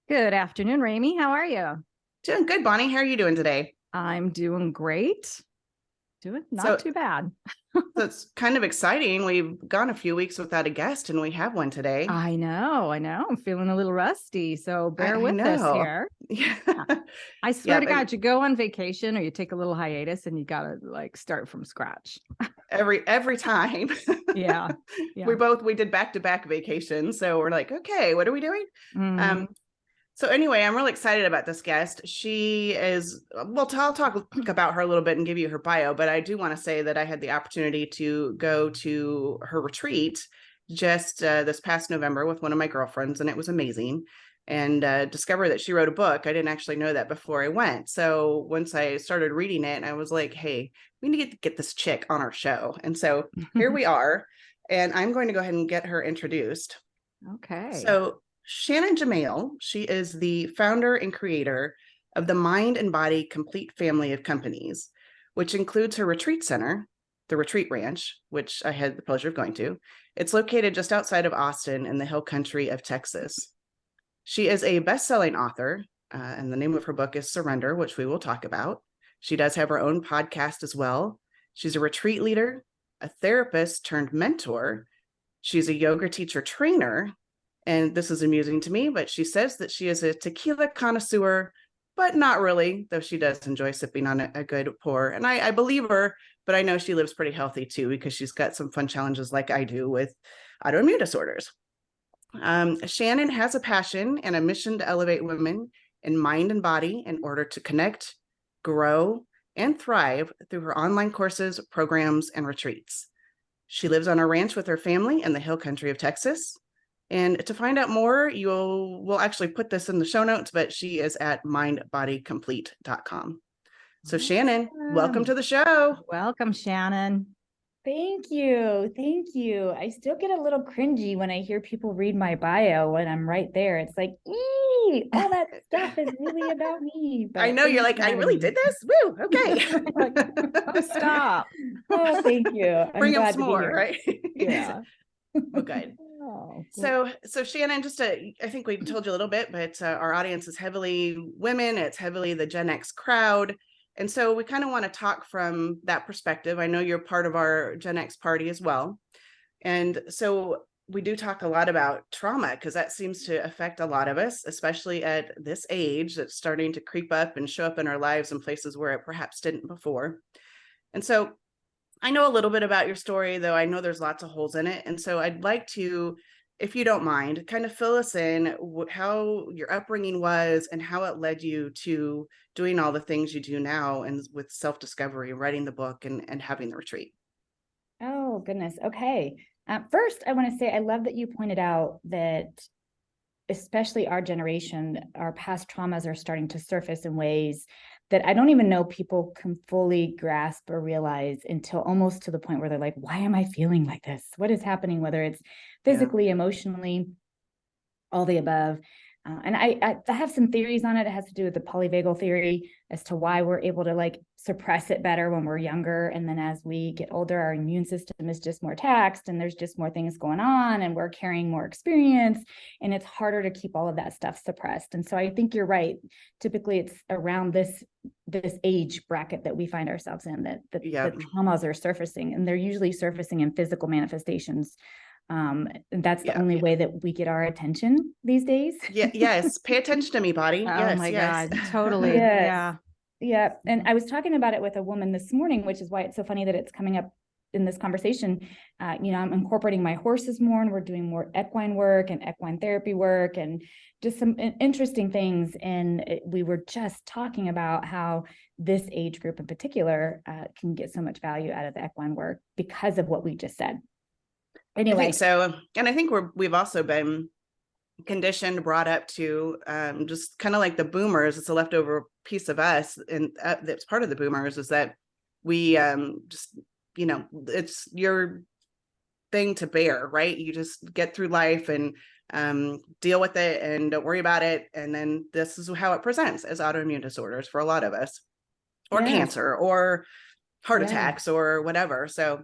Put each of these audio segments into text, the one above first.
Good afternoon, Remi. How are you? Doing good, Bonnie. How are you doing today? I'm doing great. Doing not So, too bad. so it's kind of exciting. We've gone a few weeks without a guest, and we have one today. I know. I'm feeling a little rusty, so bear I with us know. here. Yeah. Yeah. I swear Yep. to God, you go on vacation or you take a little hiatus and you gotta like start from scratch. Every time. Yeah. we Yeah. both we did back-to-back vacations, so we're like, okay, what are we doing? Um, Mhm. so anyway, I'm really excited about this guest. She is I'll talk about her a little bit and give you her bio, but I do want to say that I had the opportunity to go to her retreat just this past November with one of my girlfriends, and it was amazing. And discover that she wrote a book. I didn't actually know that before I went. So once I started reading it, I was like, hey, we need to get this chick on our show. And so here we are. And I'm going to go ahead and get her introduced. Okay. So Shannon Jamail, she is the founder and creator of the Mind and Body Complete family of companies, which includes her retreat center, the Retreat Ranch, which I had the pleasure of going to. It's located just outside of Austin in the hill country of Texas. She is a best-selling author, and the name of her book is Surrender, which we will talk about. She does have her own podcast as well. She's a retreat leader, a therapist turned mentor. She's a yoga teacher trainer, and this is amusing to me, but she says that she is a tequila connoisseur, but not really, though she does enjoy sipping on a good pour. And I believe her, but I know she lives pretty healthy too, because she's got some fun challenges like I do with autoimmune disorders. Shannon has a passion and a mission to elevate women in mind and body in order to connect, grow, and thrive through her online courses, programs, and retreats. She lives on a ranch with her family in the hill country of Texas. And to find out more, we'll actually put this in the show notes, but she is at mindbodycomplete.com. So Shannon, welcome Awesome. to the show. Welcome, Shannon. Thank you. Thank you. I still get a little cringy when I hear people read my bio when I'm right there. It's like, all that stuff is really about me. I But know thank you're you like, for I having really me. did this. Woo, okay. Like, oh, stop. Oh, thank you. I'm Bring him glad some to be more, here. right? Yeah. Well, good. Oh, So Shannon, I think we told you a little bit, but our audience is heavily women. It's heavily the Gen X crowd. And so we kind of want to talk from that perspective. I know you're part of our Gen X party as well. And so we do talk a lot about trauma because that seems to affect a lot of us, especially at this age that's starting to creep up and show up in our lives in places where it perhaps didn't before. And so I know a little bit about your story, though I know there's lots of holes in it. And so I'd like to, if you don't mind, kind of fill us in how your upbringing was and how it led you to doing all the things you do now and with self-discovery, writing the book and having the retreat. oh goodness. Okay. First, I want to say I love that you pointed out that especially our generation, our past traumas are starting to surface in ways that I don't even know people can fully grasp or realize until almost to the point where they're like, why am I feeling like this? What is happening? Whether it's physically, emotionally, all the above. And I have some theories on it. It has to do with the polyvagal theory as to why we're able to like suppress it better when we're younger. And then as we get older, our immune system is just more taxed and there's just more things going on and we're carrying more experience and it's harder to keep all of that stuff suppressed. And so I think you're right. Typically it's around this age bracket that we find ourselves in that the traumas are surfacing, and they're usually surfacing in physical manifestations. That's the only way that we get our attention these days. Yes. Pay attention to me, body. Oh my God. Totally. Yes. Yeah. And I was talking about it with a woman this morning, which is why it's so funny that it's coming up in this conversation. I'm incorporating my horses more, and we're doing more equine work and equine therapy work and just some interesting things. And we were just talking about how this age group in particular can get so much value out of the equine work because of what we just said. Anyway. I think so. And I think we've also been conditioned, brought up to just kind of like the boomers. It's a leftover piece of us, and that's part of the boomers is that we just, it's your thing to bear, right? You just get through life and deal with it and don't worry about it. And then this is how it presents as autoimmune disorders for a lot of us, or cancer, or heart attacks, or whatever. So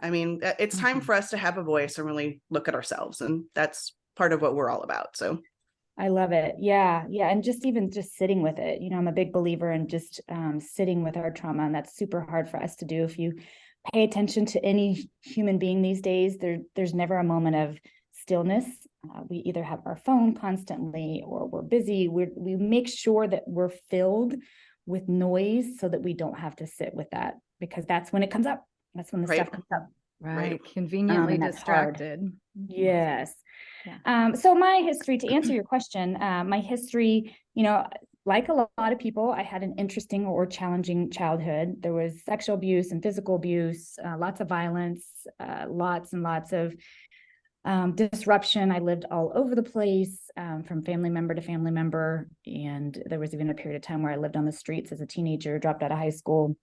I mean, it's time for us to have a voice and really look at ourselves. And that's part of what we're all about. So I love it. Yeah. Yeah. And just even just sitting with it, I'm a big believer in just sitting with our trauma. And that's super hard for us to do. If you pay attention to any human being these days, there's never a moment of stillness. We either have our phone constantly or we're busy. We make sure that we're filled with noise so that we don't have to sit with that, because that's when it comes up. That's when the stuff comes up. Right. Conveniently and that's hard. distracted. Yes. Yeah. So my history, to answer your question, my history, like a lot of people, I had an interesting or challenging childhood. There was sexual abuse and physical abuse, lots of violence, lots and lots of disruption. I lived all over the place, from family member to family member. And there was even a period of time where I lived on the streets as a teenager, dropped out of high school,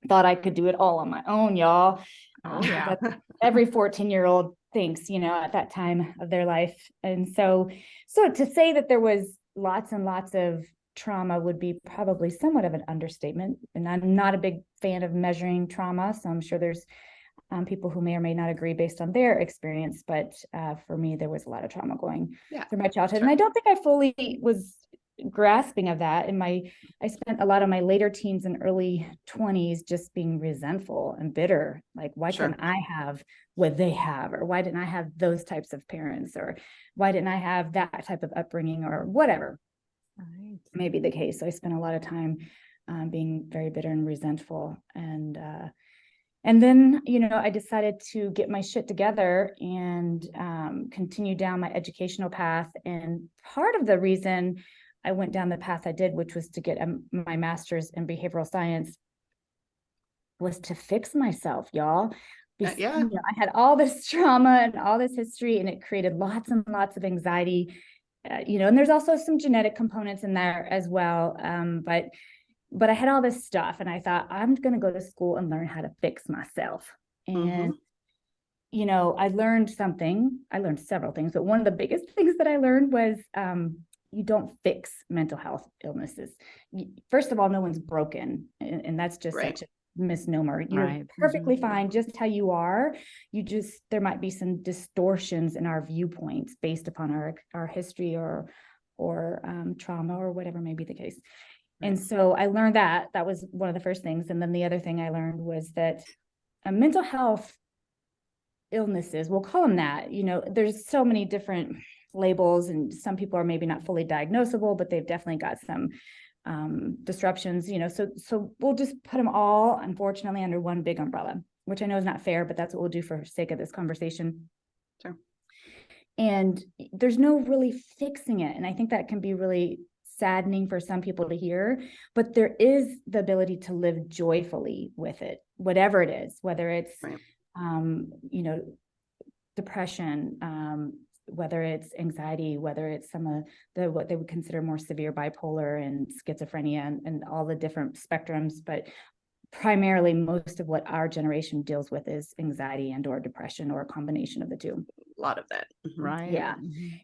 thought I could do it all on my own, y'all. Oh, yeah. Every 14-year-old thinks, at that time of their life. And so to say that there was lots and lots of trauma would be probably somewhat of an understatement. And I'm not a big fan of measuring trauma. So I'm sure there's people who may or may not agree based on their experience. But for me, there was a lot of trauma going through my childhood. Sure. And I don't think I fully was grasping of that. I spent a lot of my later teens and early 20s just being resentful and bitter. Like, why couldn't I have what they have? Or why didn't I have those types of parents? Or why didn't I have that type of upbringing, or whatever may be the case? So I spent a lot of time being very bitter and resentful. And then, I decided to get my shit together and continue down my educational path. And part of the reason I went down the path I did, which was to get my master's in behavioral science, was to fix myself, y'all. I had all this trauma and all this history, and it created lots and lots of anxiety, and there's also some genetic components in there as well. But I had all this stuff, and I thought, I'm going to go to school and learn how to fix myself. And, I learned several things, but one of the biggest things that I learned was, you don't fix mental health illnesses. First of all, no one's broken. And that's just such a misnomer. You're perfectly fine just how you are. There might be some distortions in our viewpoints based upon our history or trauma or whatever may be the case. And so I learned that was one of the first things. And then the other thing I learned was that mental health illnesses, we'll call them that, there's so many different labels, and some people are maybe not fully diagnosable, but they've definitely got some disruptions, so we'll just put them all, unfortunately, under one big umbrella, which I know is not fair, but that's what we'll do for sake of this conversation. Sure. And there's no really fixing it. And I think that can be really saddening for some people to hear, but there is the ability to live joyfully with it, whatever it is, whether it's, depression, whether it's anxiety, whether it's some of what they would consider more severe bipolar and schizophrenia and all the different spectrums. But primarily, most of what our generation deals with is anxiety and or depression, or a combination of the two. A lot of that. Right. Yeah.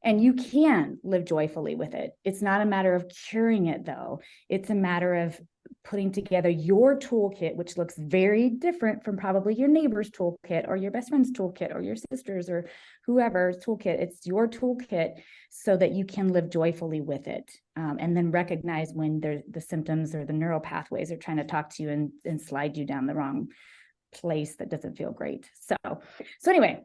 And you can live joyfully with it. It's not a matter of curing it, though. It's a matter of putting together your toolkit, which looks very different from probably your neighbor's toolkit or your best friend's toolkit or your sister's or whoever's toolkit. It's your toolkit so that you can live joyfully with it. And then recognize when the symptoms or the neural pathways are trying to talk to you and slide you down the wrong place that doesn't feel great. So anyway,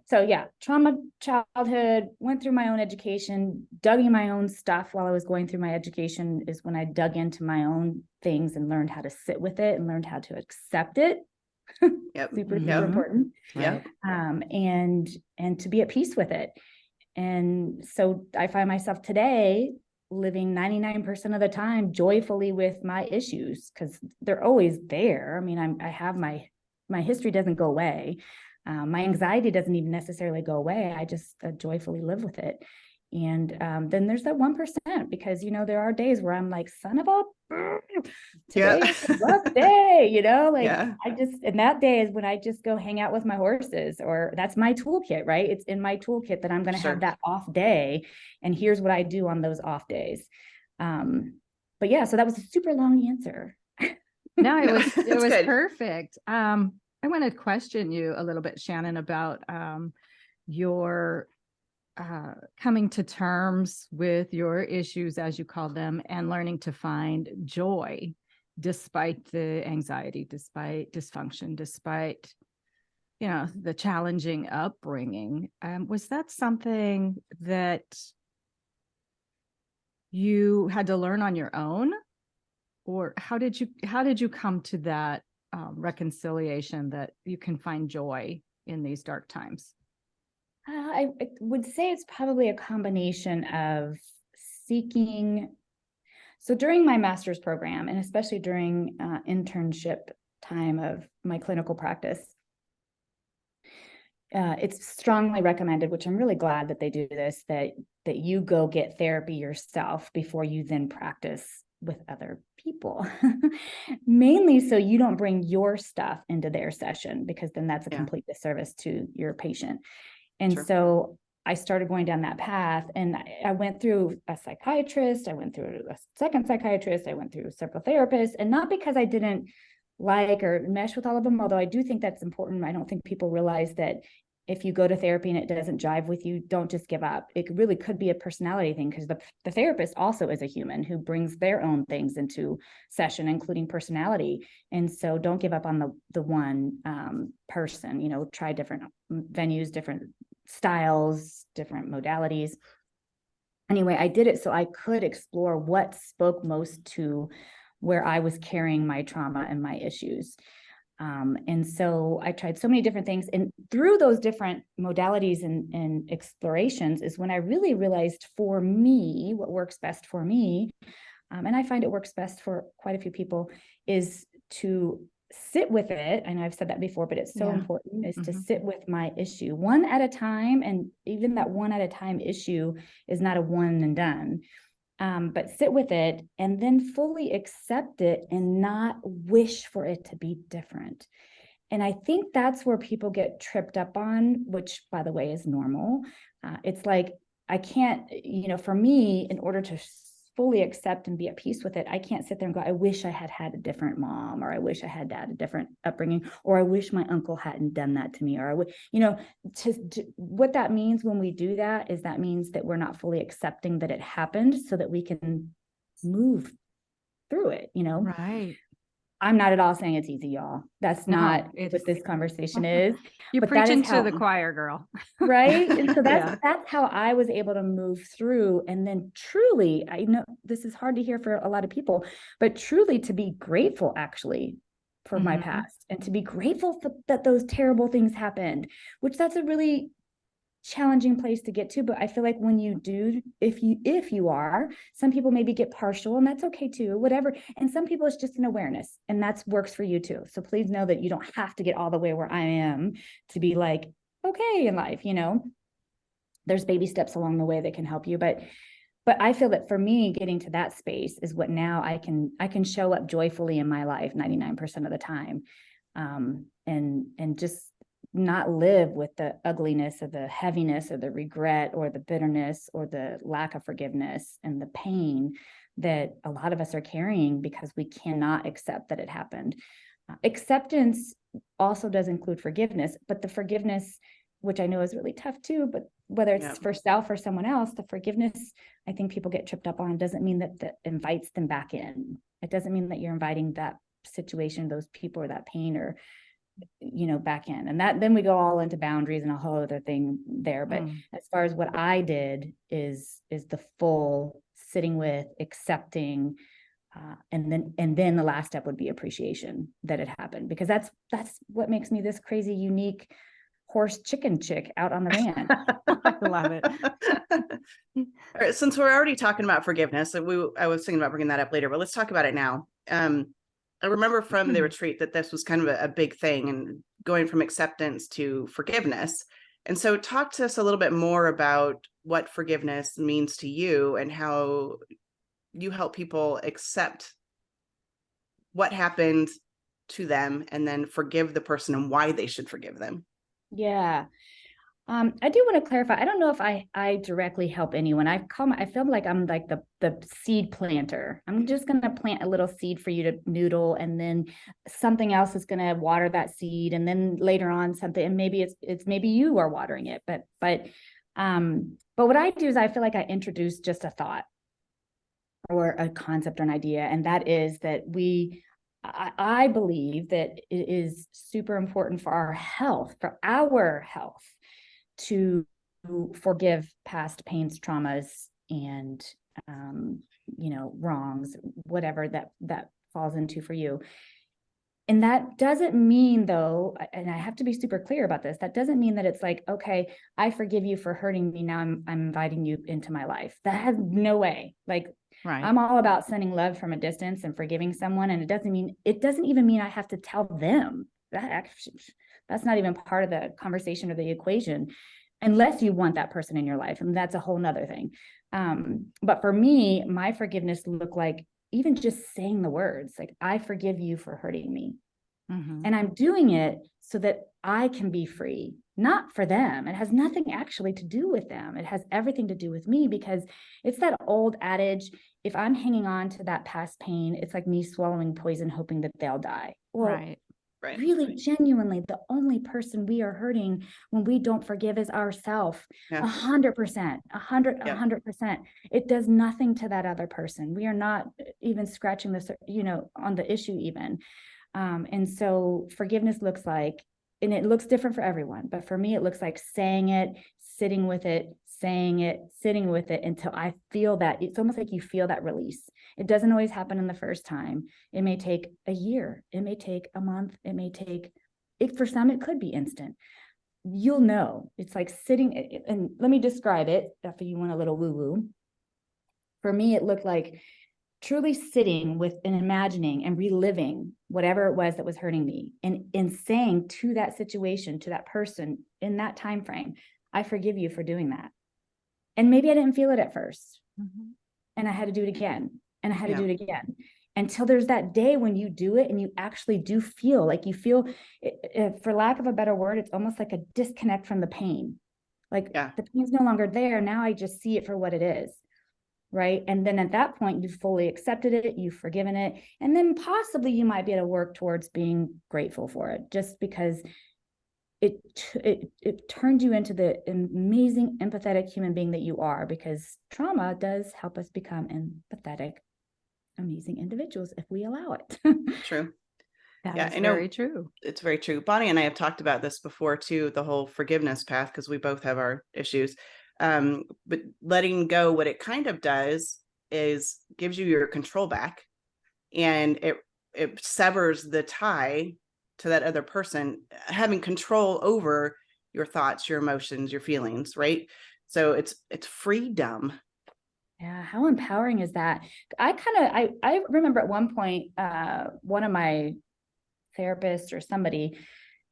trauma childhood, went through my own education, dug in my own stuff while I was going through my education is when I dug into my own things and learned how to sit with it and learned how to accept it. Super important. And to be at peace with it. And so I find myself today living 99% of the time joyfully with my issues, because they're always there. I mean, I have my history doesn't go away. My anxiety doesn't even necessarily go away. I just joyfully live with it. And then there's that 1%, because, there are days where I'm like, son of a, today's a rough day, and that day is when I just go hang out with my horses, or that's my toolkit, right? It's in my toolkit that I'm going to have that off day. And here's what I do on those off days. But yeah, so that was a super long answer. No, it was good. perfect. I want to question you a little bit, Shannon, about your coming to terms with your issues, as you call them, and learning to find joy despite the anxiety, despite dysfunction, despite, you know, the challenging upbringing. Was that something that you had to learn on your own, or how did you come to that reconciliation that you can find joy in these dark times? I would say it's probably a combination of seeking. So during my master's program, and especially during internship time of my clinical practice, it's strongly recommended, which I'm really glad that they do this, that you go get therapy yourself before you then practice with other people. Mainly so you don't bring your stuff into their session, because then that's a complete disservice to your patient. And so I started going down that path, and I went through a psychiatrist, I went through a second psychiatrist, I went through several therapists, and not because I didn't like or mesh with all of them, although I do think that's important. I don't think people realize that if you go to therapy and it doesn't jive with you, don't just give up. It really could be a personality thing, because the therapist also is a human who brings their own things into session, including personality. And so don't give up on the one person, you know, try different venues, different styles, different modalities. Anyway, I did it so I could explore what spoke most to where I was carrying my trauma and my issues. And so I tried so many different things, and through those different modalities and explorations is when I really realized for me, what works best for me, and I find it works best for quite a few people, is to sit with it. I know I've said that before, but it's so important, is to sit with my issue one at a time. And even that one at a time issue is not a one and done. But sit with it and then fully accept it and not wish for it to be different. And I think that's where people get tripped up on, which, by the way, is normal. It's like, I can't, you know, for me, in order to fully accept and be at peace with it, I can't sit there and go, I wish I had had a different mom, or I wish I had had a different upbringing, or I wish my uncle hadn't done that to me, or I would, you know, what that means when we do that is that means that we're not fully accepting that it happened, so that we can move through it, you know? Right. I'm not at all saying it's easy, y'all. That's not what this conversation is. You're preaching to the choir, girl. Right. And so that's how I was able to move through. And then truly, I know this is hard to hear for a lot of people, but truly to be grateful actually for my past, and to be grateful that those terrible things happened, which that's a really challenging place to get to. But I feel like when you do, if you are, some people maybe get partial, and that's okay too, whatever. And some people it's just an awareness, and that works for you too. So please know that you don't have to get all the way where I am to be like, okay in life, you know, there's baby steps along the way that can help you. But I feel that for me, getting to that space is what now I can show up joyfully in my life 99% of the time. And just not live with the ugliness or the heaviness or the regret or the bitterness or the lack of forgiveness and the pain that a lot of us are carrying because we cannot accept that it happened. Acceptance also does include forgiveness, but the forgiveness, which I know is really tough too, but whether it's for self or someone else, the forgiveness, I think people get tripped up on, doesn't mean that invites them back in. It doesn't mean that you're inviting that situation, those people, or that pain, or you know, back in. And that then we go all into boundaries and a whole other thing there. But as far as what I did is the full sitting with, accepting, and then the last step would be appreciation that it happened, because that's what makes me this crazy, unique horse chicken chick out on the ranch. I love it. All right, since we're already talking about forgiveness, I was thinking about bringing that up later, but let's talk about it now. I remember from the retreat that this was kind of a big thing, and going from acceptance to forgiveness. And so talk to us a little bit more about what forgiveness means to you and how you help people accept what happened to them and then forgive the person and why they should forgive them. Yeah. I do want to clarify. I don't know if I directly help anyone. I feel like I'm like the seed planter. I'm just going to plant a little seed for you to noodle, and then something else is going to water that seed, and then later on something, and maybe it's maybe you are watering it, but But what I do is I feel like I introduce just a thought or a concept or an idea. And that is that I believe that it is super important for our health, to forgive past pains, traumas, and, wrongs, whatever that falls into for you. And that doesn't mean, though, and I have to be super clear about this, that doesn't mean that it's like, okay, I forgive you for hurting me. Now I'm inviting you into my life. That has no way. Like, Right. I'm all about sending love from a distance and forgiving someone. And it doesn't even mean I have to tell them that's not even part of the conversation or the equation, unless you want that person in your life. And that's a whole nother thing. But for me, my forgiveness looked like even just saying the words, like, I forgive you for hurting me. Mm-hmm. And I'm doing it so that I can be free, not for them. It has nothing actually to do with them. It has everything to do with me, because it's that old adage, if I'm hanging on to that past pain, it's like me swallowing poison, hoping that they'll die. Well, Right. really, genuinely, the only person we are hurting when we don't forgive is ourselves. 100%, 100%. It does nothing to that other person. We are not even scratching this, on the issue even. And so forgiveness looks like, and it looks different for everyone, but for me, it looks like saying it, sitting with it, saying it, sitting with it until I feel that. It's almost like you feel that release. It doesn't always happen in the first time. It may take a year. It may take a month. For some, it could be instant. You'll know. It's like sitting, and let me describe it if you want a little woo-woo. For me, it looked like truly sitting with and imagining and reliving whatever it was that was hurting me, and in saying to that situation, to that person in that time frame, I forgive you for doing that. And maybe I didn't feel it at first. Mm-hmm. And I had to do it again. And I had to do it again, until there's that day when you do it and you actually do feel like for lack of a better word, it's almost like a disconnect from the pain. Like the pain's no longer there. Now I just see it for what it is. Right. And then at that point, you've fully accepted it, you've forgiven it. And then possibly you might be able to work towards being grateful for it, just because it turned you into the amazing, empathetic human being that you are, because trauma does help us become empathetic, amazing individuals if we allow it. True. That is very true. It's very true. Bonnie and I have talked about this before too, the whole forgiveness path, because we both have our issues. But letting go, what it kind of does is gives you your control back, and it severs the tie to that other person, having control over your thoughts, your emotions, your feelings, right? So it's freedom. Yeah, how empowering is that? I remember at one point, one of my therapists or somebody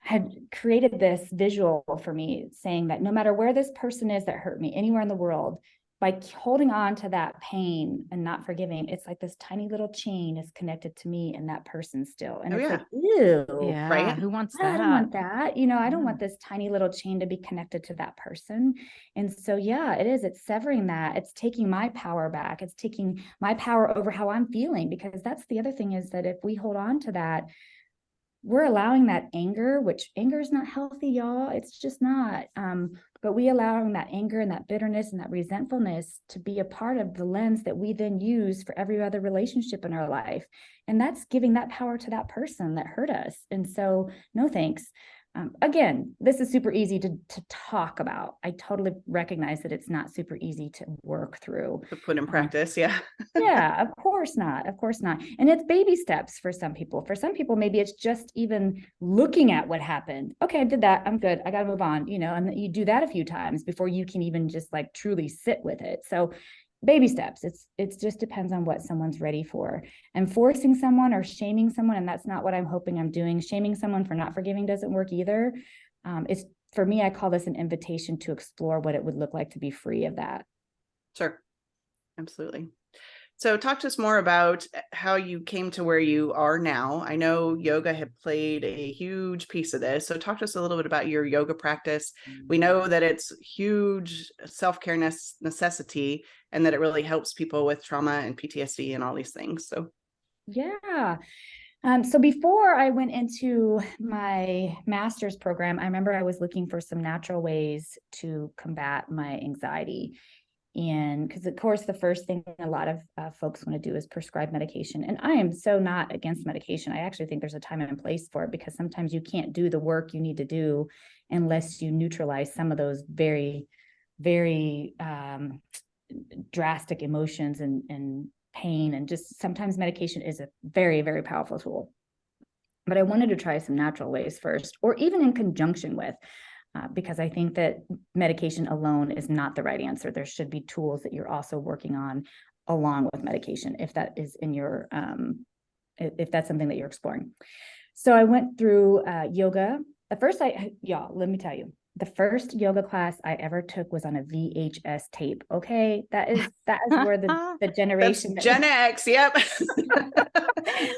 had created this visual for me, saying that no matter where this person is that hurt me, anywhere in the world, by holding on to that pain and not forgiving, it's like this tiny little chain is connected to me and that person still. And it's like, ew, right? Who wants that? I don't want that. I don't want this tiny little chain to be connected to that person. And so, it is. It's severing that. It's taking my power back. It's taking my power over how I'm feeling, because that's the other thing, is that if we hold on to that, we're allowing that anger, which anger is not healthy, y'all. It's just not. But we allowing that anger and that bitterness and that resentfulness to be a part of the lens that we then use for every other relationship in our life. And that's giving that power to that person that hurt us. And so, no thanks. Again, this is super easy to talk about. I totally recognize that it's not super easy to work through. To put in practice, yeah, of course not. Of course not. And it's baby steps for some people. For some people, maybe it's just even looking at what happened. Okay, I did that. I'm good. I got to move on, and you do that a few times before you can even just like truly sit with it. So baby steps. It just depends on what someone's ready for. And forcing someone or shaming someone, and that's not what I'm hoping I'm doing. Shaming someone for not forgiving doesn't work either. It's, for me, I call this an invitation to explore what it would look like to be free of that. Sure. Absolutely. So talk to us more about how you came to where you are now. I know yoga had played a huge piece of this. So talk to us a little bit about your yoga practice. We know that it's huge self-care necessity, and that it really helps people with trauma and PTSD and all these things. So So before I went into my master's program, I remember I was looking for some natural ways to combat my anxiety. And because, of course, the first thing a lot of folks want to do is prescribe medication. And I am so not against medication. I actually think there's a time and place for it, because sometimes you can't do the work you need to do unless you neutralize some of those very, very drastic emotions and pain. And just sometimes medication is a very, very powerful tool. But I wanted to try some natural ways first, or even in conjunction with, because I think that medication alone is not the right answer. There should be tools that you're also working on along with medication, if that is in your, if that's something that you're exploring. So I went through yoga. Y'all, let me tell you, the first yoga class I ever took was on a VHS tape. Okay, that is where the generation. That's Gen X. Yep.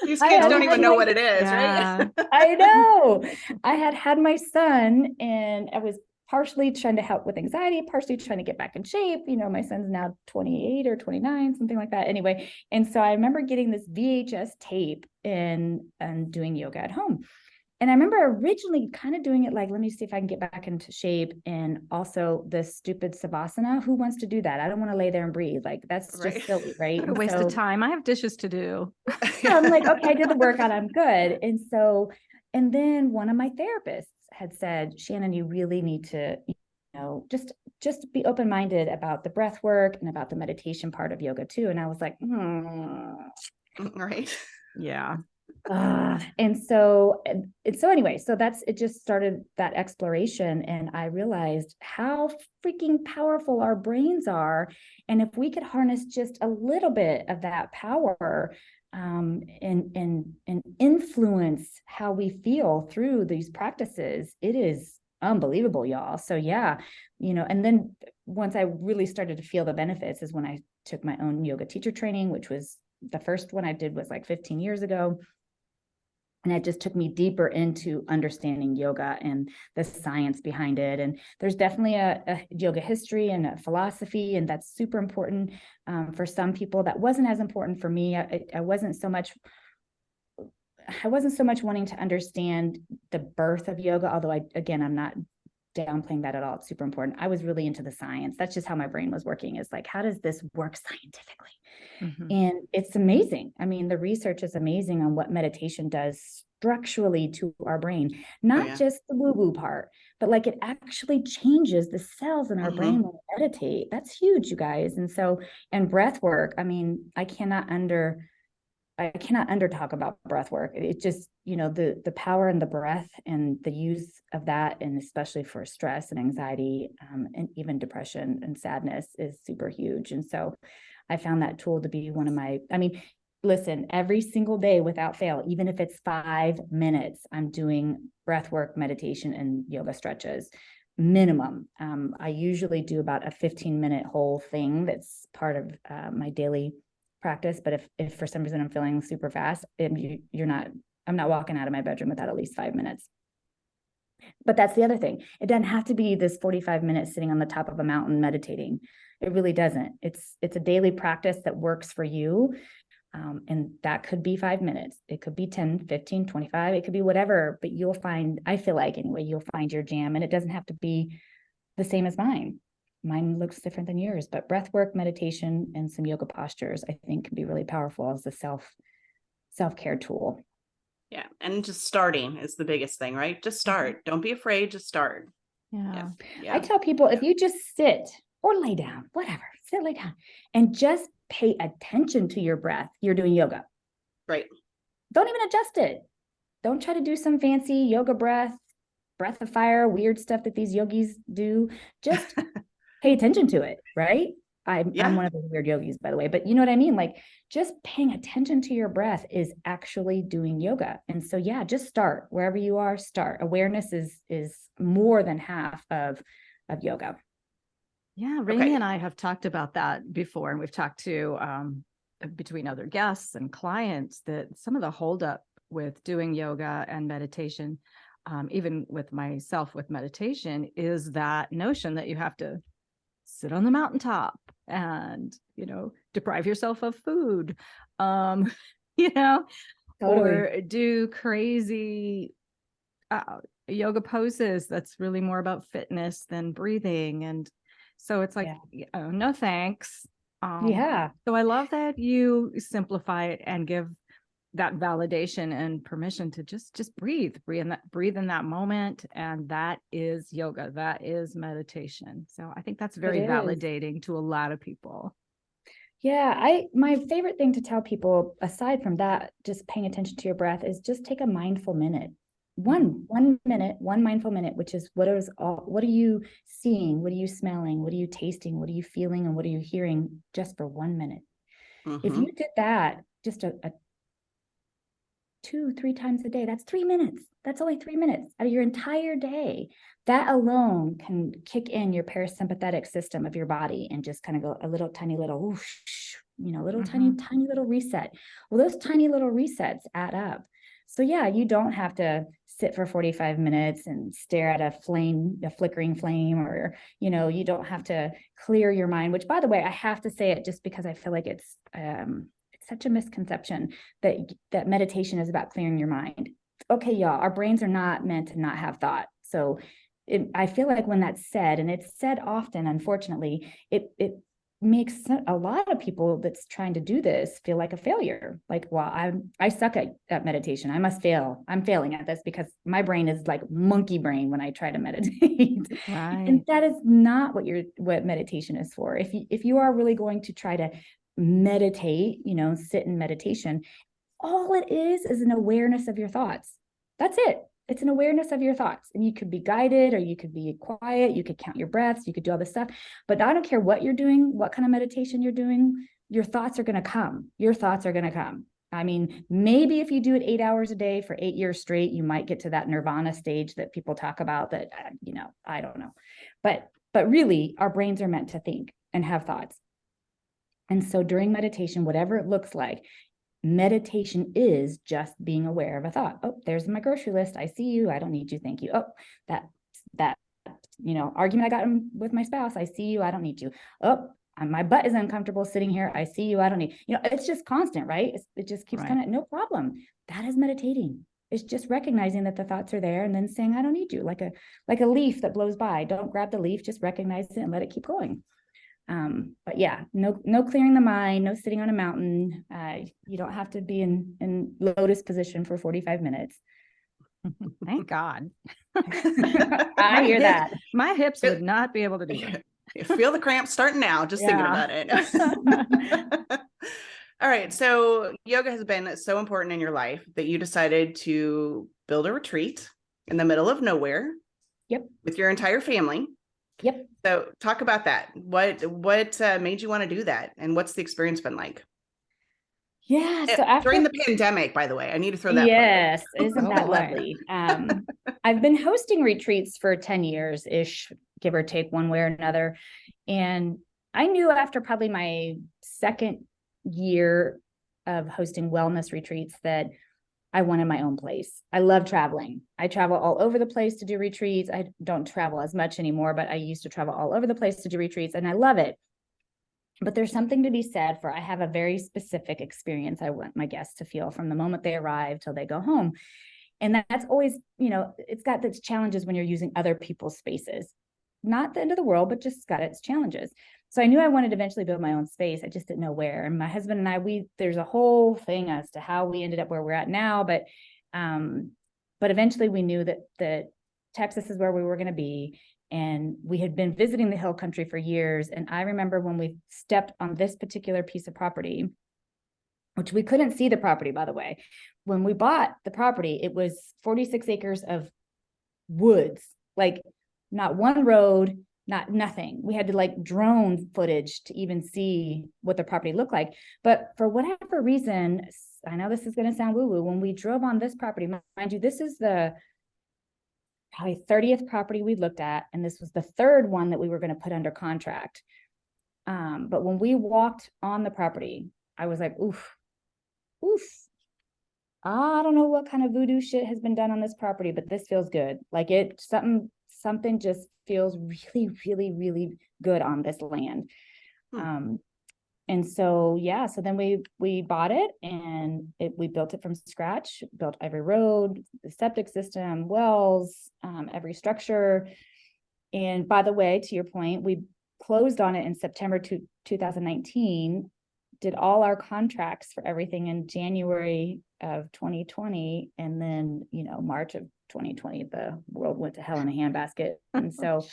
These kids don't even know what it is, right? I know. I had my son, and I was partially trying to help with anxiety, partially trying to get back in shape. You know, my son's now 28 or 29, something like that. Anyway, and so I remember getting this VHS tape and doing yoga at home. And I remember originally kind of doing it like, let me see if I can get back into shape. And also the stupid Savasana. Who wants to do that? I don't want to lay there and breathe. Like, that's just silly, right? What a waste of time. I have dishes to do. I'm like, okay, I did the workout, I'm good. And then one of my therapists had said, Shannon, you really need to, just be open-minded about the breath work and about the meditation part of yoga too. And I was like, right. Yeah. And so anyway, so it just started that exploration. And I realized how freaking powerful our brains are. And if we could harness just a little bit of that power, and influence how we feel through these practices, it is unbelievable, y'all. So yeah, and then once I really started to feel the benefits is when I took my own yoga teacher training, which was the first one I did was like 15 years ago. And it just took me deeper into understanding yoga and the science behind it. And there's definitely a yoga history and a philosophy, and that's super important for some people. That wasn't as important for me. I wasn't so much wanting to understand the birth of yoga, although I'm not downplaying that at all. It's super important. I was really into the science. That's just how my brain was working, is like, how does this work scientifically? Mm-hmm. And it's amazing. I mean, the research is amazing on what meditation does structurally to our brain, not just the woo-woo part, but like it actually changes the cells in our brain when we meditate. That's huge, you guys. And breath work, I mean, I cannot under talk about breath work. It just, the power in the breath and the use of that, and especially for stress and anxiety, and even depression and sadness, is super huge. And so I found that tool to be one of listen, every single day without fail, even if it's 5 minutes, I'm doing breath work, meditation, and yoga stretches minimum. I usually do about a 15-minute whole thing. That's part of my daily practice. But if for some reason I'm feeling super fast, I'm not walking out of my bedroom without at least 5 minutes. But that's the other thing. It doesn't have to be this 45 minutes sitting on the top of a mountain meditating. It really doesn't. It's a daily practice that works for you. And that could be 5 minutes. It could be 10, 15, 25. It could be whatever, but you'll find your jam, and it doesn't have to be the same as mine. Mine looks different than yours, but breath work, meditation, and some yoga postures, I think, can be really powerful as a self-care tool. Yeah. And just starting is the biggest thing, right? Just start. Don't be afraid. Just start. Yeah. I tell people, if you just sit or lay down, whatever, lay down, and just pay attention to your breath, you're doing yoga. Right. Don't even adjust it. Don't try to do some fancy yoga breath of fire, weird stuff that these yogis do. Just pay attention to it, right? I'm one of the weird yogis, by the way, but you know what I mean? Like, just paying attention to your breath is actually doing yoga. And so, just start wherever you are. Start. Awareness is more than half of yoga. Yeah, Remi and I have talked about that before, and we've talked to between other guests and clients that some of the holdup with doing yoga and meditation, even with myself with meditation, is that notion that you have to sit on the mountaintop and, deprive yourself of food, Totally. or do crazy yoga poses that's really more about fitness than breathing. And so it's like, oh, no thanks. Yeah. So I love that you simplify it and give that validation and permission to just breathe in that moment. And that is yoga. That is meditation. So I think that's very validating to a lot of people. Yeah, my favorite thing to tell people, aside from that, just paying attention to your breath, is just take a mindful minute. One minute, one mindful minute, which is what are you seeing? What are you smelling? What are you tasting? What are you feeling? And what are you hearing, just for 1 minute? If you did that just a 2-3 times a day, that's 3 minutes. That's only 3 minutes out of your entire day. That alone can kick in your parasympathetic system of your body and just kind of go a little tiny little whoosh, tiny little reset. Well, those tiny little resets add up. So yeah, you don't have to sit for 45 minutes and stare at a flickering flame, or, you don't have to clear your mind, which, by the way, I have to say it just because I feel like it's such a misconception that meditation is about clearing your mind. Okay, y'all, our brains are not meant to not have thought. So I feel like when that's said, and it's said often, unfortunately, it makes a lot of people that's trying to do this feel like a failure. Like, well, I suck at meditation. I must fail. I'm failing at this because my brain is like monkey brain when I try to meditate. Right. And that is not what meditation is for. If you are really going to try to meditate, sit in meditation, all it is an awareness of your thoughts. That's it. It's an awareness of your thoughts. And you could be guided, or you could be quiet. You could count your breaths. You could do all this stuff. But I don't care what you're doing, what kind of meditation you're doing, your thoughts are going to come. Your thoughts are going to come. I mean, maybe if you do it 8 hours a day for 8 years straight, you might get to that nirvana stage that people talk about that, I don't know. But really, our brains are meant to think and have thoughts. And so during meditation, whatever it looks like, meditation is just being aware of a thought. Oh, there's my grocery list. I see you. I don't need you. Thank you. Oh, that argument I got with my spouse. I see you. I don't need you. Oh, my butt is uncomfortable sitting here. I see you. I don't need, it's just constant, right? It just keeps kind of, no problem. That is meditating. It's just recognizing that the thoughts are there and then saying, I don't need you. Like a leaf that blows by. Don't grab the leaf, just recognize it and let it keep going. But yeah, no clearing the mind, no sitting on a mountain. You don't have to be in lotus position for 45 minutes. Thank God. I hear that. My hips would not be able to do that. You feel the cramps starting now, just thinking about it. All right. So yoga has been so important in your life that you decided to build a retreat in the middle of nowhere. Yep. With your entire family. Yep. So talk about that. What made you want to do that? And what's the experience been like? Yeah. So during the pandemic, by the way, I need to throw that. Yes. Isn't that lovely? I've been hosting retreats for 10 years ish, give or take one way or another. And I knew after probably my second year of hosting wellness retreats that I wanted my own place. I love traveling. I travel all over the place to do retreats. I don't travel as much anymore, but I used to travel all over the place to do retreats, and I love it. But there's something to be said for I have a very specific experience I want my guests to feel from the moment they arrive till they go home. And that's always, it's got its challenges when you're using other people's spaces. Not the end of the world, but just got its challenges. So I knew I wanted to eventually build my own space. I just didn't know where. And my husband and I, there's a whole thing as to how we ended up where we're at now. But eventually we knew that Texas is where we were going to be. And we had been visiting the hill country for years. And I remember when we stepped on this particular piece of property, which we couldn't see the property, by the way. When we bought the property, it was 46 acres of woods, like not one road, nothing. We had to drone footage to even see what the property looked like. But for whatever reason, I know this is going to sound woo-woo, when we drove on this property, mind you, this is the probably 30th property we looked at, and this was the third one that we were going to put under contract. But when we walked on the property, I was like, oof. I don't know what kind of voodoo shit has been done on this property, but this feels good. Like something just feels really, really, really good on this land. And so, yeah, so then we bought it, and we built it from scratch, built every road, the septic system, wells, every structure. And by the way, to your point, we closed on it in September 2019, did all our contracts for everything in January of 2020. And then, March of 2020, the world went to hell in a handbasket. And so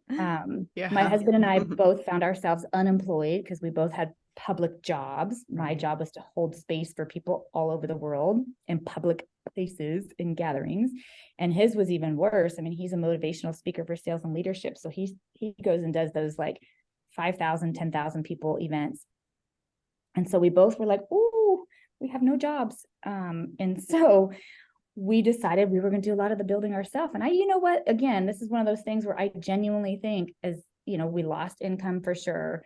my husband and I both found ourselves unemployed because we both had public jobs. My job was to hold space for people all over the world in public places and gatherings. And his was even worse. I mean, he's a motivational speaker for sales and leadership. So he goes and does those like 5,000, 10,000 people events. And so we both were like, "Ooh, we have no jobs." And so we decided we were going to do a lot of the building ourselves. And you know what, again, this is one of those things where I genuinely think, as we lost income for sure.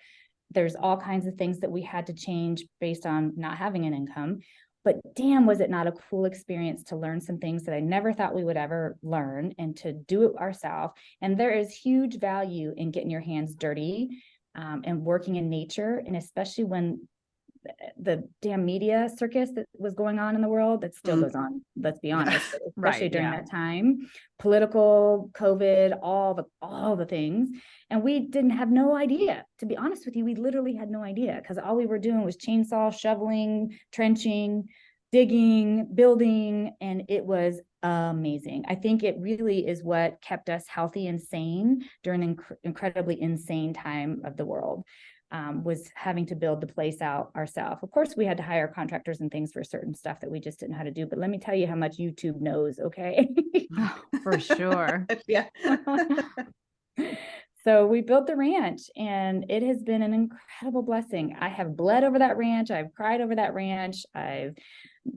There's all kinds of things that we had to change based on not having an income. But damn, was it not a cool experience to learn some things that I never thought we would ever learn, and to do it ourselves. And there is huge value in getting your hands dirty and working in nature. And especially when the damn media circus that was going on in the world, that still goes on, let's be honest, especially during that time, political, COVID, all the things. And we didn't have no idea, to be honest with you. We literally had no idea, because all we were doing was chainsaw, shoveling, trenching, digging, building, and it was amazing. I think it really is what kept us healthy and sane during an incredibly insane time of the world. Was having to build the place out ourselves. Of course, we had to hire contractors and things for certain stuff that we just didn't know how to do. But let me tell you how much YouTube knows, okay? Oh, for sure. Yeah. So we built the ranch, and it has been an incredible blessing. I have bled over that ranch. I've cried over that ranch. I've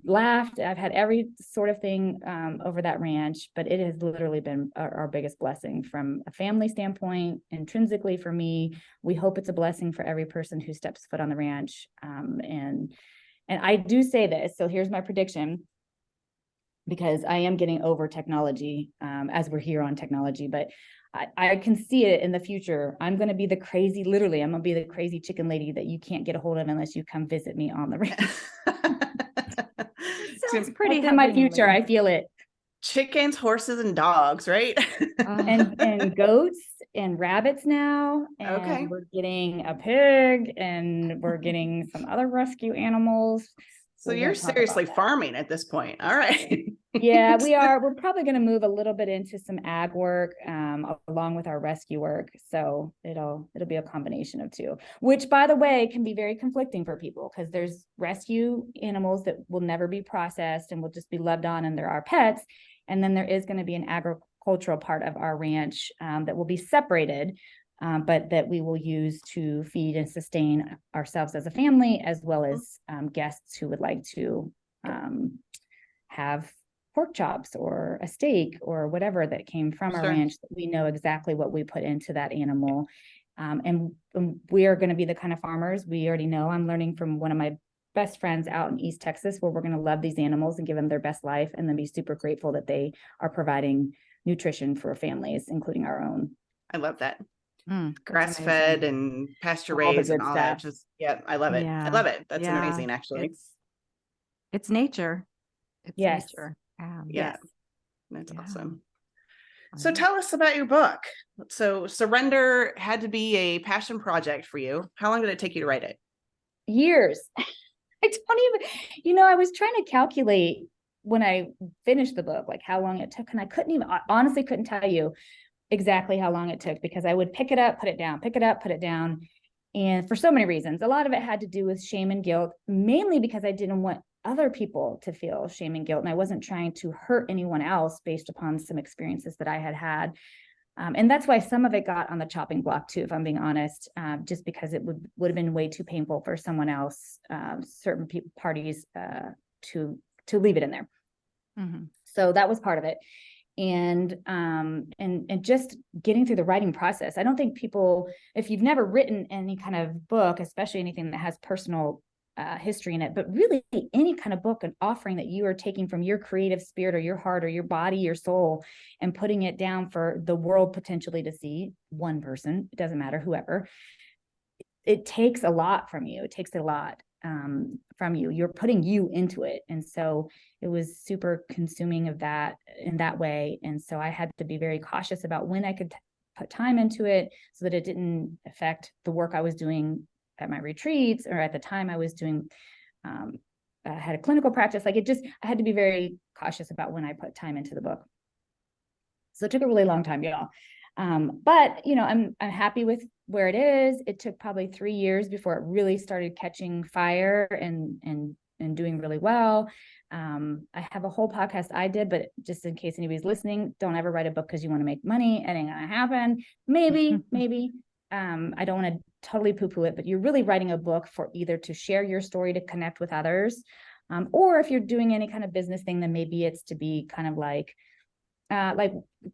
laughed. I've had every sort of thing over that ranch, but it has literally been our biggest blessing from a family standpoint. Intrinsically for me, we hope it's a blessing for every person who steps foot on the ranch. And I do say this, so here's my prediction, because I am getting over technology as we're here on technology, but I can see it in the future. I'm going to be literally, I'm going to be the crazy chicken lady that you can't get a hold of unless you come visit me on the ranch. Sounds pretty in my future. I feel it. Chickens, horses, and dogs, right? and goats and rabbits now. And we're getting a pig, and we're getting some other rescue animals. So you're seriously farming at this point. All right. Yeah, we are. We're probably going to move a little bit into some ag work along with our rescue work. So it'll be a combination of two, which, by the way, can be very conflicting for people, because there's rescue animals that will never be processed and will just be loved on, and they're our pets. And then there is going to be an agricultural part of our ranch that will be separated, but that we will use to feed and sustain ourselves as a family, as well as guests who would like to have pork chops or a steak or whatever that came from our ranch. We know exactly what we put into that animal. And we are going to be the kind of farmers, we already know. I'm learning from one of my best friends out in East Texas, where we're going to love these animals and give them their best life, and then be super grateful that they are providing nutrition for families, including our own. I love that. Grass fed and pasture raised and all that. Just, I love it. Yeah. I love it. That's amazing, actually. It's nature. It's nature. Yes. That's awesome. So tell us about your book. So Surrender had to be a passion project for you. How long did it take you to write it? Years. I don't even, I was trying to calculate when I finished the book, like how long it took. And I honestly couldn't tell you exactly how long it took, because I would pick it up, put it down, pick it up, put it down. And for so many reasons, a lot of it had to do with shame and guilt, mainly because I didn't want other people to feel shame and guilt. And I wasn't trying to hurt anyone else based upon some experiences that I had had. And that's why some of it got on the chopping block too, if I'm being honest, just because it would have been way too painful for someone else, certain parties to leave it in there. Mm-hmm. So that was part of it. And just getting through the writing process. I don't think people, if you've never written any kind of book, especially anything that has personal history in it, but really any kind of book, an offering that you are taking from your creative spirit or your heart or your body, your soul, and putting it down for the world potentially to see, one person, it doesn't matter, whoever, it takes a lot from you. It takes a lot from you. You're putting you into it. And so it was super consuming of that in that way. And so I had to be very cautious about when I could put time into it so that it didn't affect the work I was doing at my retreats, or at the time I was doing, I had a clinical practice. Like I had to be very cautious about when I put time into the book. So it took a really long time, y'all. But I'm happy with where it is. It took probably 3 years before it really started catching fire and doing really well. I have a whole podcast I did, but just in case anybody's listening, don't ever write a book because you want to make money. It ain't gonna happen. Maybe. I don't want to totally poo-poo it, but you're really writing a book for either to share your story, to connect with others, or if you're doing any kind of business thing, then maybe it's to be kind of like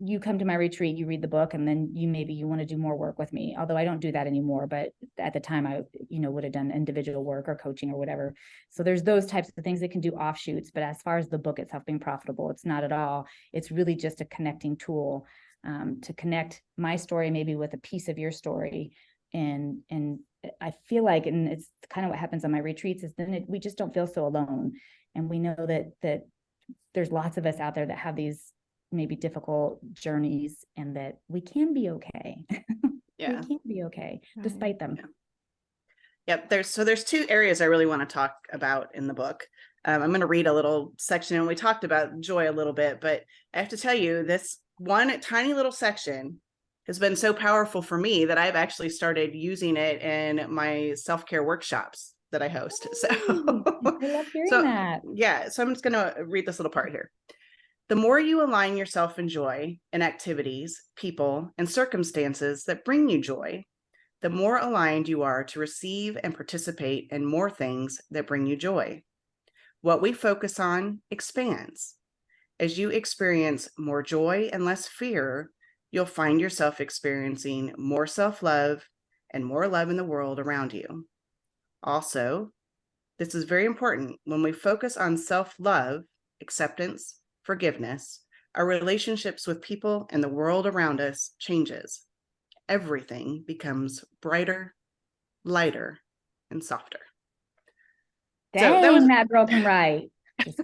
you come to my retreat, you read the book, and then you want to do more work with me. Although I don't do that anymore, but at the time I, would have done individual work or coaching or whatever. So there's those types of things that can do offshoots. But as far as the book itself being profitable, it's not at all. It's really just a connecting tool to connect my story maybe with a piece of your story. And I feel like, and it's kind of what happens on my retreats, is then we just don't feel so alone. And we know that there's lots of us out there that have these maybe difficult journeys, and that we can be okay. Yeah. We can be okay despite them. Yep. There's 2 areas I really want to talk about in the book. I'm going to read a little section, and we talked about joy a little bit, but I have to tell you, this one tiny little section has been so powerful for me that I've actually started using it in my self-care workshops that I host. So I love hearing that. Yeah. So I'm just going to read this little part here. The more you align yourself in joy in activities, people, and circumstances that bring you joy, the more aligned you are to receive and participate in more things that bring you joy. What we focus on expands. As you experience more joy and less fear, you'll find yourself experiencing more self-love and more love in the world around you. Also, this is very important. When we focus on self-love, acceptance, forgiveness, our relationships with people and the world around us changes. Everything becomes brighter, lighter, and softer. Dang, so that girl can write.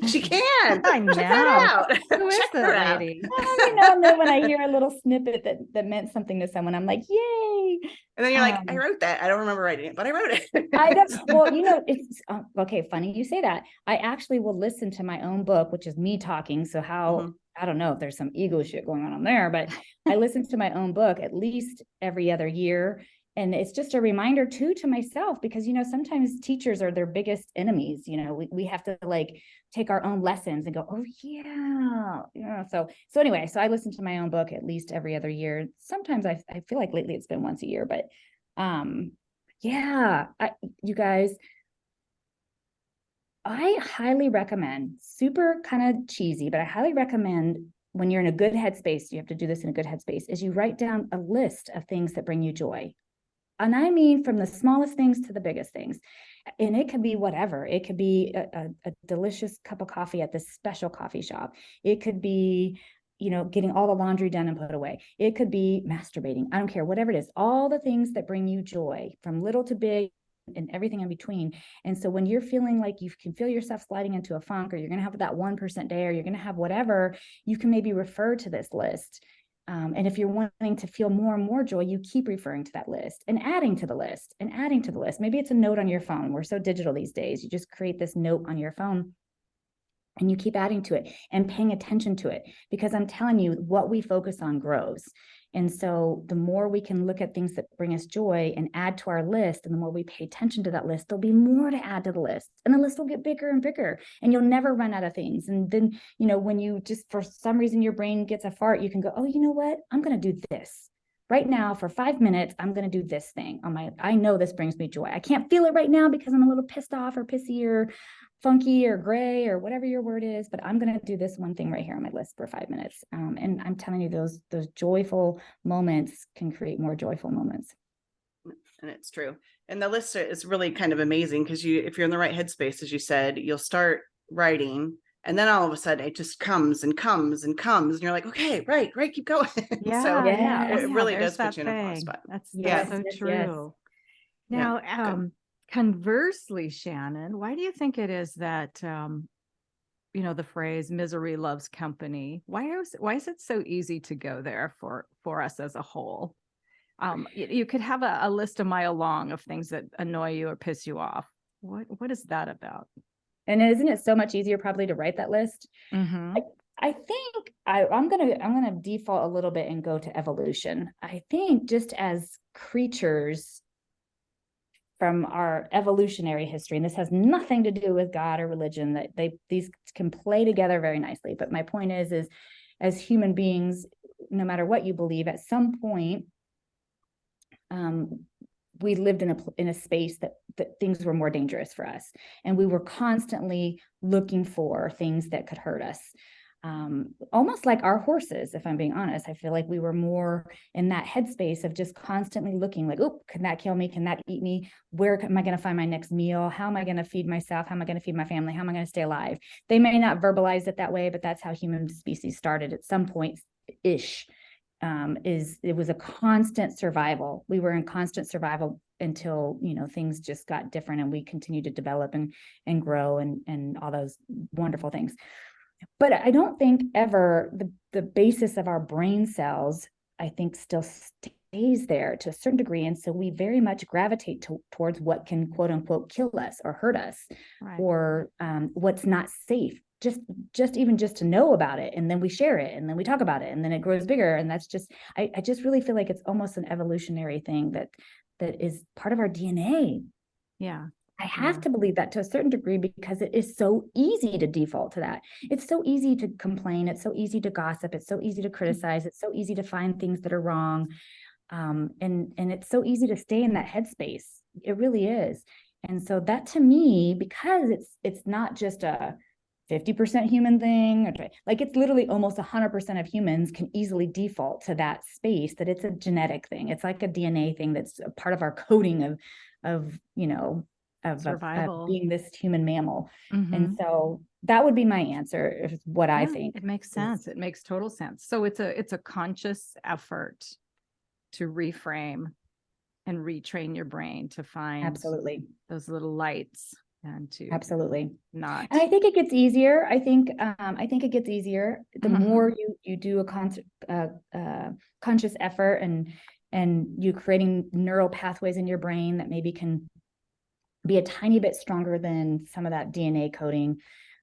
She can. I know. Check that out. Who is that lady? When I hear a little snippet that meant something to someone, I'm like, yay. And then you're like, I wrote that. I don't remember writing it, but I wrote it. I don't. Well, it's okay. Funny you say that. I actually will listen to my own book, which is me talking. So I don't know if there's some ego shit going on there, but I listen to my own book at least every other year. And it's just a reminder too, to myself, because, sometimes teachers are their biggest enemies. We have to take our own lessons and go, oh yeah. So anyway, so I listen to my own book at least every other year. Sometimes I feel like lately it's been once a year, but you guys, I highly recommend, super kind of cheesy, but I highly recommend, when you're in a good headspace, you have to do this in a good headspace, is you write down a list of things that bring you joy. And I mean, from the smallest things to the biggest things. And it could be whatever. It could be a delicious cup of coffee at this special coffee shop. It could be, getting all the laundry done and put away. It could be masturbating. I don't care, whatever it is, all the things that bring you joy, from little to big and everything in between. And so when you're feeling like you can feel yourself sliding into a funk, or you're going to have that 1% day, or you're going to have whatever, you can maybe refer to this list. And if you're wanting to feel more and more joy, you keep referring to that list and adding to the list and adding to the list. Maybe it's a note on your phone. We're so digital these days. You just create this note on your phone and you keep adding to it and paying attention to it, because I'm telling you, what we focus on grows. And so the more we can look at things that bring us joy and add to our list, and the more we pay attention to that list, there'll be more to add to the list, and the list will get bigger and bigger, and you'll never run out of things. And then, when you just, for some reason, your brain gets a fart, you can go, oh, you know what? I'm going to do this right now for 5 minutes. I'm going to do this thing I know this brings me joy. I can't feel it right now because I'm a little pissed off or pissy or funky or gray or whatever your word is, but I'm going to do this one thing right here on my list for 5 minutes. And I'm telling you, those joyful moments can create more joyful moments. And it's true. And the list is really kind of amazing, because if you're in the right headspace, as you said, you'll start writing, and then all of a sudden it just comes and comes and comes, and you're like, okay, right, keep going. Yeah, so yeah. it really does put you in a spot. That's Yes, so yes, true. Now, Good. conversely, Shannon, why do you think it is that the phrase "misery loves company"? Why is it so easy to go there for us as a whole? You could have a list a mile long of things that annoy you or piss you off. What is that about? And isn't it so much easier probably to write that list? Mm-hmm. I think I'm gonna default a little bit and go to evolution. I think just as creatures from our evolutionary history, and this has nothing to do with God or religion, that these can play together very nicely. But my point is as human beings, no matter what you believe, at some point, we lived in a space that things were more dangerous for us, and we were constantly looking for things that could hurt us. Almost like our horses, if I'm being honest. I feel like we were more in that headspace of just constantly looking like, oh, can that kill me? Can that eat me? Where am I going to find my next meal? How am I going to feed myself? How am I going to feed my family? How am I going to stay alive? They may not verbalize it that way, but that's how human species started at some point ish. It was a constant survival. We were in constant survival until things just got different, and we continued to develop and grow and all those wonderful things. But I don't think ever the basis of our brain cells, I think, still stays there to a certain degree. And so we very much gravitate towards what can, quote unquote, kill us or hurt us, Right. or what's not safe. Just even to know about it, and then we share it, and then we talk about it, and then it grows bigger. And that's just, I just really feel like it's almost an evolutionary thing that is part of our DNA. Yeah. I have to believe that to a certain degree, because it is so easy to default to that. It's so easy to complain. It's so easy to gossip. It's so easy to criticize. It's so easy to find things that are wrong. And it's so easy to stay in that headspace. It really is. And so that, to me, because it's not just a 50% human thing, like it's literally almost 100% of humans can easily default to that space, that it's a genetic thing. It's like a DNA thing that's a part of our coding of survival, of being this human mammal. Mm-hmm. And so that would be my answer, is what I think. It makes sense. It makes total sense. So it's a conscious effort to reframe and retrain your brain to find Absolutely those little lights, and to absolutely not. And I think it gets easier. I think it gets easier the Mm-hmm. more you do a conscious effort, and you creating neural pathways in your brain that maybe can be a tiny bit stronger than some of that DNA coding.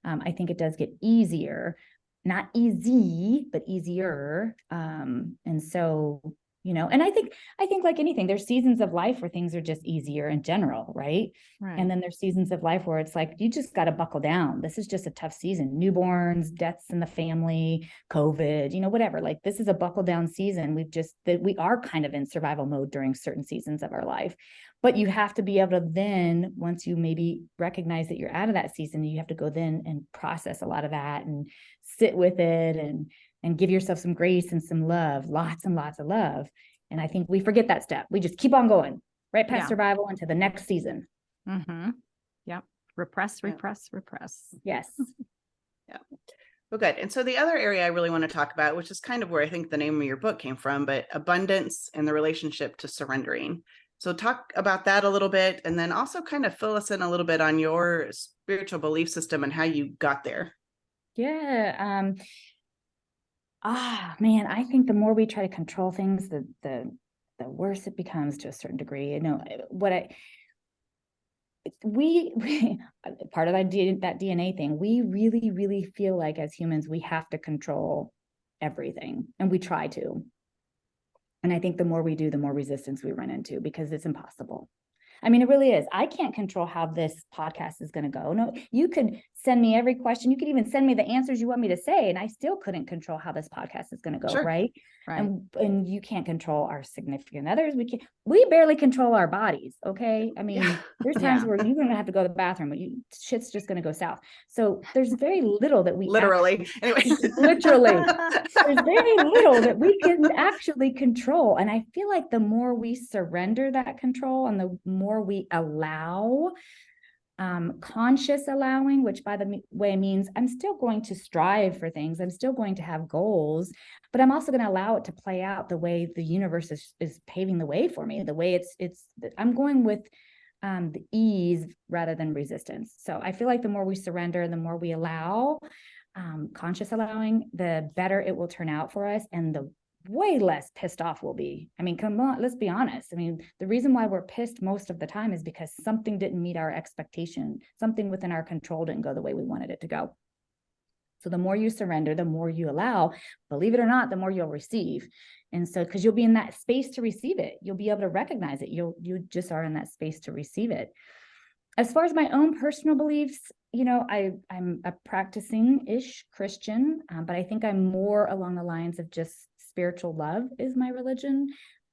I think it does get easier, not easy, but easier. And so, and I think like anything, there's seasons of life where things are just easier in general, right? Right. And then there's seasons of life where it's like, you just got to buckle down. This is just a tough season. Newborns, deaths in the family, COVID, whatever. Like, this is a buckle down season. We are kind of in survival mode during certain seasons of our life. But you have to be able to then, once you maybe recognize that you're out of that season, you have to go then and process a lot of that and sit with it and give yourself some grace and some love, lots and lots of love. And I think we forget that step. We just keep on going right past survival into the next season. Mm-hmm. Yep. Repress. Yes. Yeah. Well, good. And so the other area I really want to talk about, which is kind of where I think the name of your book came from, but abundance and the relationship to surrendering. So talk about that a little bit, and then also kind of fill us in a little bit on your spiritual belief system and how you got there. Yeah. Man, I think the more we try to control things, the worse it becomes to a certain degree. We part of that DNA thing, we really, really feel like as humans, we have to control everything, and we try to. And I think the more we do, the more resistance we run into, because it's impossible. I mean, it really is. I can't control how this podcast is going to go. No, you could send me every question. You could even send me the answers you want me to say, and I still couldn't control how this podcast is going to go. Sure. Right. And you can't control our significant others. We barely control our bodies. Okay. I mean, there's times where you're going to have to go to the bathroom, but shit's just going to go south. So there's very little that we literally, literally, there's very little that we can actually control. And I feel like the more we surrender that control and the more we allow conscious allowing, which by the way means I'm still going to strive for things. I'm still going to have goals, but I'm also going to allow it to play out the way the universe is paving the way for me, the way I'm going with the ease rather than resistance. So I feel like the more we surrender, the more we allow, conscious allowing, the better it will turn out for us, and the way less pissed off we'll be. I mean, come on, let's be honest. I mean, the reason why we're pissed most of the time is because something didn't meet our expectation. Something within our control didn't go the way we wanted it to go. So the more you surrender, the more you allow, believe it or not, the more you'll receive. And so, because you'll be in that space to receive it, you'll be able to recognize it. You just are in that space to receive it. As far as my own personal beliefs, I'm a practicing-ish Christian, but I think I'm more along the lines of just spiritual love is my religion.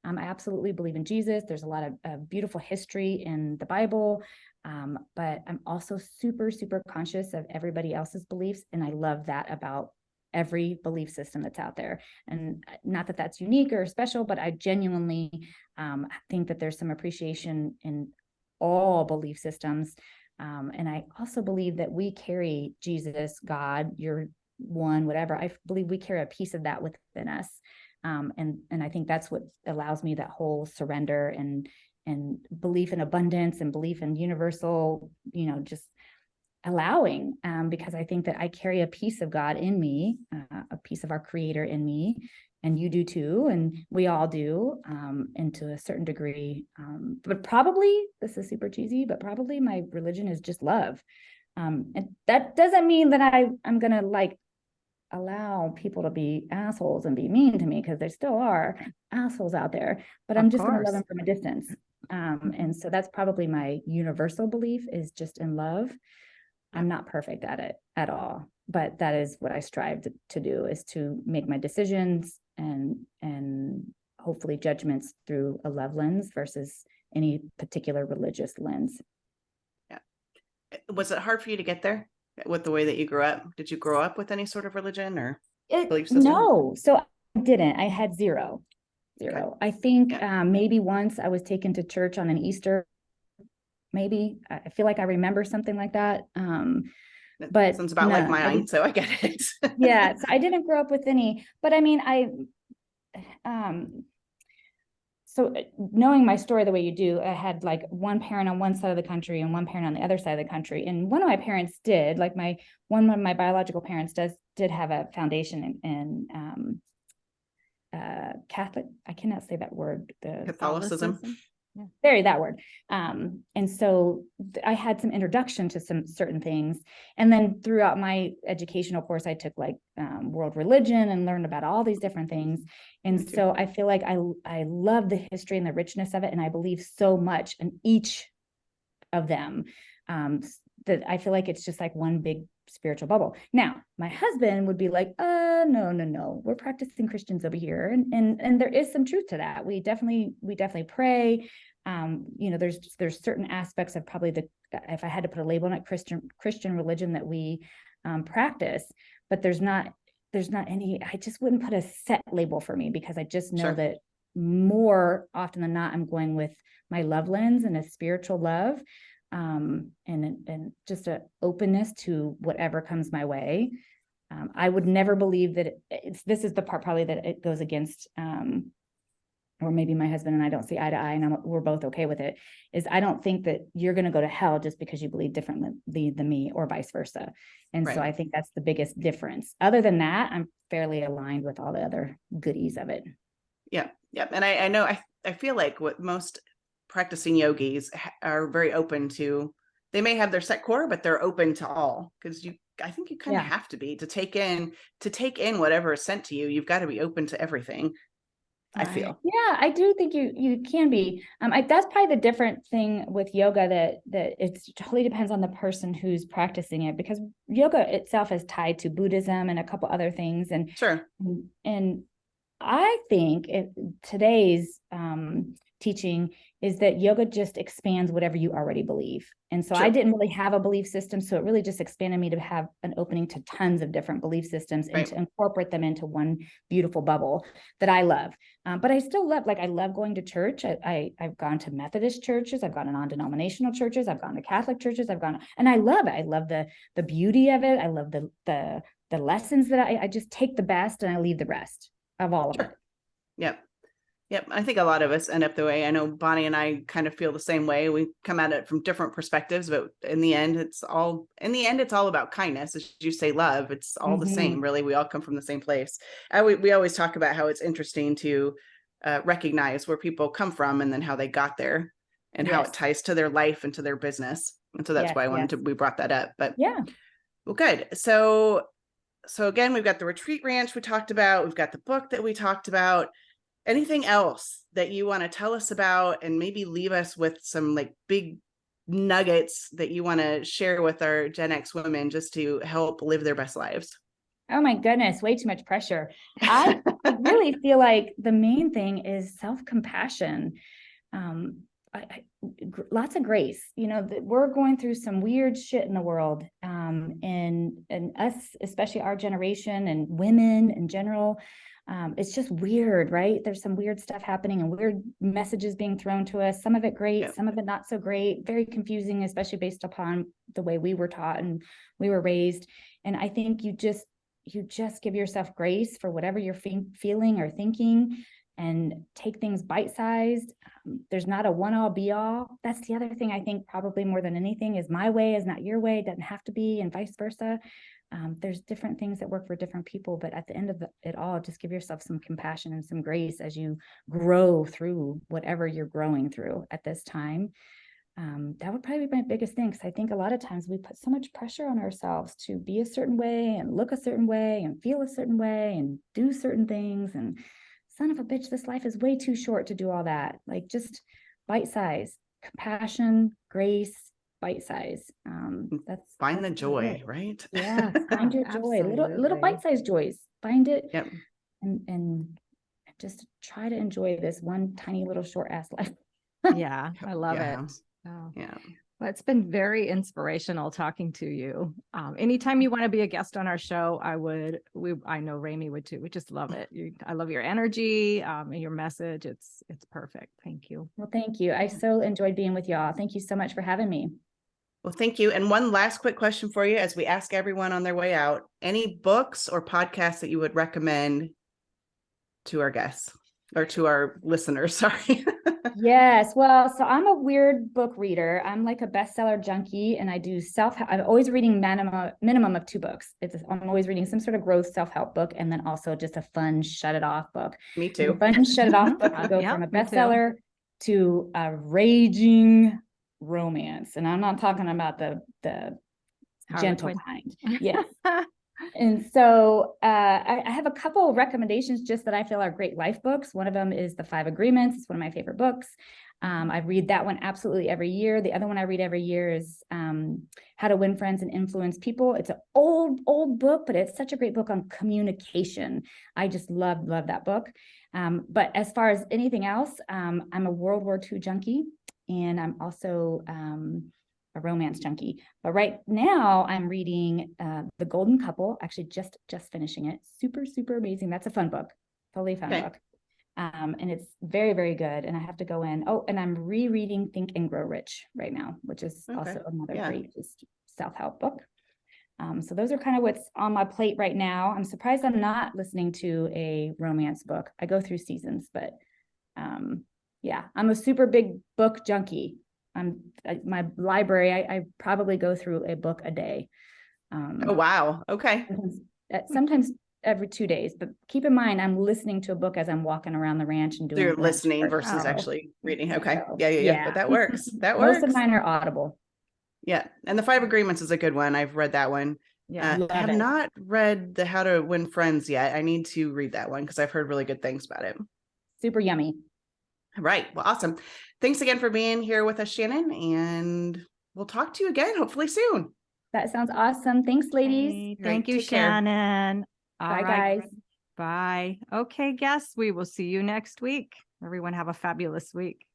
I absolutely believe in Jesus. There's a lot of beautiful history in the Bible, but I'm also super, super conscious of everybody else's beliefs. And I love that about every belief system that's out there. And not that that's unique or special, but I genuinely think that there's some appreciation in all belief systems. And I also believe that we carry Jesus, God, your one, whatever. I believe we carry a piece of that within us. And I think that's what allows me that whole surrender and belief in abundance and belief in universal, just allowing, because I think that I carry a piece of God in me, a piece of our creator in me, and you do too, and we all do, and to a certain degree. But probably, this is super cheesy, but probably my religion is just love. And that doesn't mean that I'm going to allow people to be assholes and be mean to me, because there still are assholes out there, but I'm just going to love them from a distance. And so that's probably my universal belief, is just in love. I'm not perfect at it at all, but that is what I strive to do, is to make my decisions and hopefully judgments through a love lens versus any particular religious lens. Yeah. Was it hard for you to get there with the way that you grew up? Did you grow up with any sort of religion or belief system? No, so I didn't. I had zero. Okay. I think maybe once I was taken to church on an Easter. Maybe I feel like I remember something like that. But sounds about like mine, so I get it. Yeah, so I didn't grow up with any, but I mean, so knowing my story the way you do, I had one parent on one side of the country and one parent on the other side of the country. And one of my parents did, one of my biological parents did have a foundation in Catholic, I cannot say that word. Catholicism. Yeah, that word. And so I had some introduction to some certain things. And then throughout my educational course, I took world religion and learned about all these different things. And so I feel like I love the history and the richness of it. And I believe so much in each of them, that I feel like it's just like one big spiritual bubble. Now, my husband would be like, no, we're practicing Christians over here. And there is some truth to that. We definitely pray. There's certain aspects of probably if I had to put a label on it, Christian religion that we practice, but there's not any, I just wouldn't put a set label for me, because I just know that more often than not, I'm going with my love lens and a spiritual love. And just an openness to whatever comes my way. I would never believe that this is the part probably that it goes against, or maybe my husband and I don't see eye to eye, and we're both okay with it, is I don't think that you're going to go to hell just because you believe differently than me, or vice versa. And so I think that's the biggest difference. Other than that, I'm fairly aligned with all the other goodies of it. Yeah. And I know, I feel like what most practicing yogis are very open to, they may have their set core, but they're open to all, because I think you kind of have to be to take in whatever is sent to you. You've got to be open to everything. I feel. Yeah, I do think you can be. That's probably the different thing with yoga, that it totally depends on the person who's practicing it, because yoga itself is tied to Buddhism and a couple other things. And I think today's teaching is that yoga just expands whatever you already believe. And so Sure. I didn't really have a belief system. So it really just expanded me to have an opening to tons of different belief systems and Right. to incorporate them into one beautiful bubble that I love. But I still love, like, I love going to church. I've gone to Methodist churches. I've gone to non-denominational churches. I've gone to Catholic churches. And I love it. I love the beauty of it. I love the lessons that I just take the best and I leave the rest of all of it. Yep. Yep. I think a lot of us end up the way. I know Bonnie and I kind of feel the same way. We come at it from different perspectives, but in the end, it's all about kindness. As you say, love, it's all the same, really. We all come from the same place. We always talk about how it's interesting to recognize where people come from and then how they got there and how it ties to their life and to their business. And so that's why we brought that up, but well, good. So again, we've got the retreat ranch we talked about. We've got the book that we talked about. Anything else that you want to tell us about and maybe leave us with some like big nuggets that you want to share with our Gen X women just to help live their best lives? Oh my goodness, way too much pressure. I really feel like the main thing is self-compassion. Lots of grace. You know, we're going through some weird shit in the world, and us, especially our generation and women in general. It's just weird, right? There's some weird stuff happening and weird messages being thrown to us. Some of it great, some of it not so great, very confusing, especially based upon the way we were taught and we were raised. And I think you just give yourself grace for whatever you're feeling or thinking, and take things bite-sized. There's not a one-all be-all. That's the other thing I think probably more than anything is my way is not your way. It doesn't have to be, and vice versa. There's different things that work for different people, but at the end of it all, just give yourself some compassion and some grace as you grow through whatever you're growing through at this time. That would probably be my biggest thing, because I think a lot of times we put so much pressure on ourselves to be a certain way and look a certain way and feel a certain way and do certain things. And son of a bitch, this life is way too short to do all that. Like, just bite size, compassion, grace, bite size. Find the joy, right? Yeah, find your joy, little bite-sized joys. Find it, and just try to enjoy this one tiny little short ass life. Yeah, I love it. Oh. Yeah. Well, it's been very inspirational talking to you. Anytime you want to be a guest on our show, I know Remi would too. We just love it. I love your energy, and your message. It's perfect. Thank you. Well, thank you. I so enjoyed being with y'all. Thank you so much for having me. Well, thank you. And one last quick question for you, as we ask everyone on their way out: any books or podcasts that you would recommend to our guests or to our listeners? Sorry. Yes. Well, so I'm a weird book reader. I'm like a bestseller junkie, and I do I'm always reading minimum of 2 books. I'm always reading some sort of growth self-help book, and then also just a fun shut it off book. Me too. The fun shut it off book, you go from a bestseller to a raging romance. And I'm not talking about the gentle kind. Yes. And so I have a couple of recommendations just that I feel are great life books. One of them is The 5 Agreements. It's one of my favorite books. I read that one absolutely every year. The other one I read every year is How to Win Friends and Influence People. It's an old book, but it's such a great book on communication. I just love that book. But as far as anything else, I'm a World War II junkie, and I'm also a romance junkie. But right now I'm reading The Golden Couple, actually just finishing it. Super, super amazing. That's a fun book, totally fun book. And it's very, very good. And I have to go in. Oh, and I'm rereading Think and Grow Rich right now, which is also another great just self-help book. So those are kind of what's on my plate right now. I'm surprised I'm not listening to a romance book. I go through seasons, but yeah, I'm a super big book junkie. My library, I probably go through a book a day. Oh, wow. Okay. Sometimes every 2 days, but keep in mind, I'm listening to a book as I'm walking around the ranch and doing. So you're listening versus actually reading. Okay. Yeah. But that works. Most of mine are audible. Yeah. And The 5 Agreements is a good one. I've read that one. Yeah. I have not read the How to Win Friends yet. I need to read that one because I've heard really good things about it. Super yummy. Right. Well, awesome. Thanks again for being here with us, Shannon, and we'll talk to you again, hopefully soon. That sounds awesome. Thanks, ladies. Hey, thank you, Shannon. Bye, guys. Bye. Okay, guests, we will see you next week. Everyone have a fabulous week.